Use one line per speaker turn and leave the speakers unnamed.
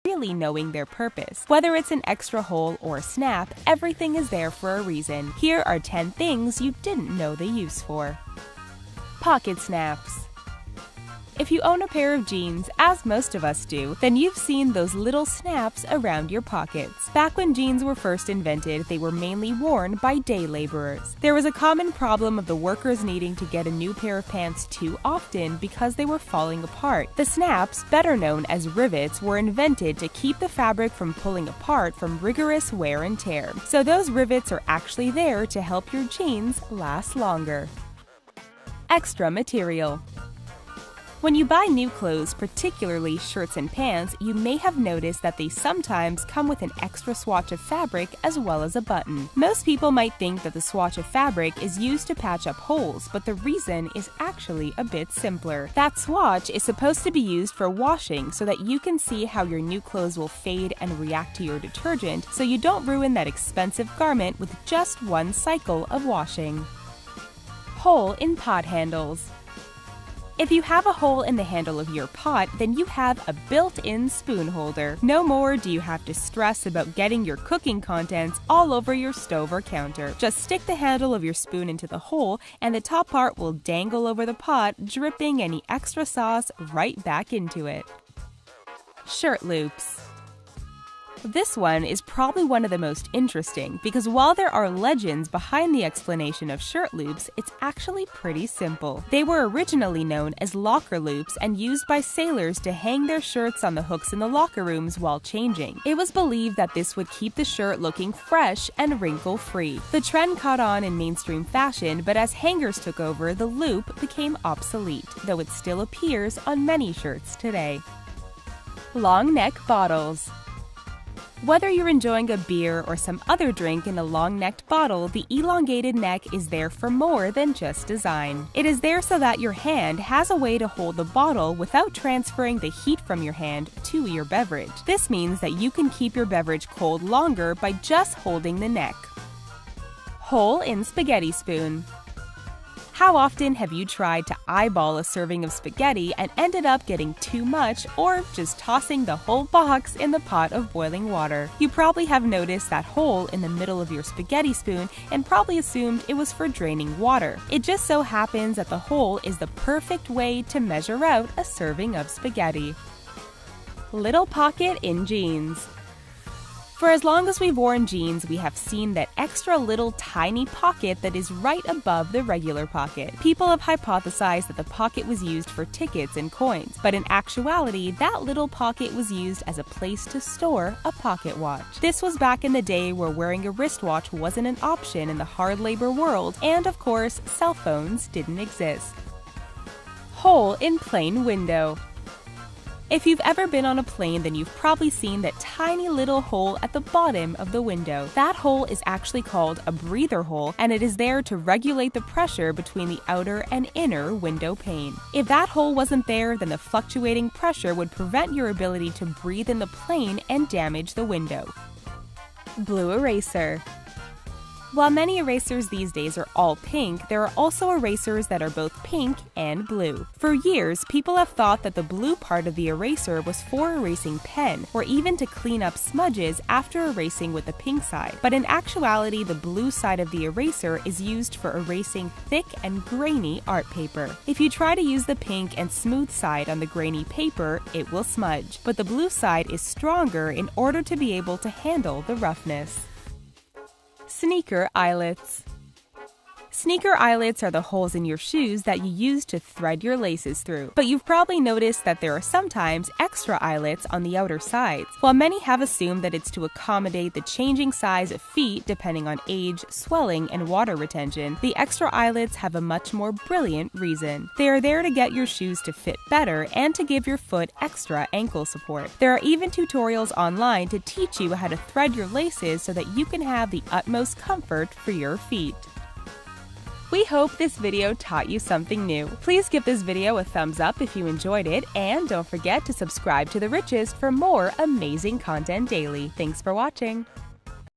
really knowing their purpose. Whether it's an extra hole or a snap, everything is there for a reason. Here are 10 things you didn't know the use for. Pocket snaps. If you own a pair of jeans, as most of us do, then you've seen those little snaps around your pockets. Back when jeans were first invented, they were mainly worn by day laborers. There was a common problem of the workers needing to get a new pair of pants too often because they were falling apart. The snaps, better known as rivets, were invented to keep the fabric from pulling apart from rigorous wear and tear. So those rivets are actually there to help your jeans last longer. Extra material. When you buy new clothes, particularly shirts and pants, you may have noticed that they sometimes come with an extra swatch of fabric as well as a button. Most people might think that the swatch of fabric is used to patch up holes, but the reason is actually a bit simpler. That swatch is supposed to be used for washing so that you can see how your new clothes will fade and react to your detergent, so you don't ruin that expensive garment with just one cycle of washing. Hole in pot handles. If you have a hole in the handle of your pot, then you have a built-in spoon holder. No more do you have to stress about getting your cooking contents all over your stove or counter. Just stick the handle of your spoon into the hole, and the top part will dangle over the pot, dripping any extra sauce right back into it. Shirt loops. This one is probably one of the most interesting because while there are legends behind the explanation of shirt loops, it's actually pretty simple. They were originally known as locker loops and used by sailors to hang their shirts on the hooks in the locker rooms while changing. It was believed that this would keep the shirt looking fresh and wrinkle-free. The trend caught on in mainstream fashion, but as hangers took over, the loop became obsolete, though it still appears on many shirts today. Long neck bottles. Whether you're enjoying a beer or some other drink in a long-necked bottle, the elongated neck is there for more than just design. It is there so that your hand has a way to hold the bottle without transferring the heat from your hand to your beverage. This means that you can keep your beverage cold longer by just holding the neck. Hole in spaghetti spoon. How often have you tried to eyeball a serving of spaghetti and ended up getting too much or just tossing the whole box in the pot of boiling water? You probably have noticed that hole in the middle of your spaghetti spoon and probably assumed it was for draining water. It just so happens that the hole is the perfect way to measure out a serving of spaghetti. Little pocket in jeans. For as long as we've worn jeans, we have seen that extra little tiny pocket that is right above the regular pocket. People have hypothesized that the pocket was used for tickets and coins, but in actuality, that little pocket was used as a place to store a pocket watch. This was back in the day where wearing a wristwatch wasn't an option in the hard labor world, and of course, cell phones didn't exist. Hole in plane window. If you've ever been on a plane, then you've probably seen that tiny little hole at the bottom of the window. That hole is actually called a breather hole, and it is there to regulate the pressure between the outer and inner window pane. If that hole wasn't there, then the fluctuating pressure would prevent your ability to breathe in the plane and damage the window. Blue eraser. While many erasers these days are all pink, there are also erasers that are both pink and blue. For years, people have thought that the blue part of the eraser was for erasing pen, or even to clean up smudges after erasing with the pink side. But in actuality, the blue side of the eraser is used for erasing thick and grainy art paper. If you try to use the pink and smooth side on the grainy paper, it will smudge. But the blue side is stronger in order to be able to handle the roughness. Sneaker eyelets. Sneaker eyelets are the holes in your shoes that you use to thread your laces through. But you've probably noticed that there are sometimes extra eyelets on the outer sides. While many have assumed that it's to accommodate the changing size of feet depending on age, swelling, and water retention, the extra eyelets have a much more brilliant reason. They are there to get your shoes to fit better and to give your foot extra ankle support. There are even tutorials online to teach you how to thread your laces so that you can have the utmost comfort for your feet. We hope this video taught you something new. Please give this video a thumbs up if you enjoyed it, and don't forget to subscribe to The Richest for more amazing content daily. Thanks for watching.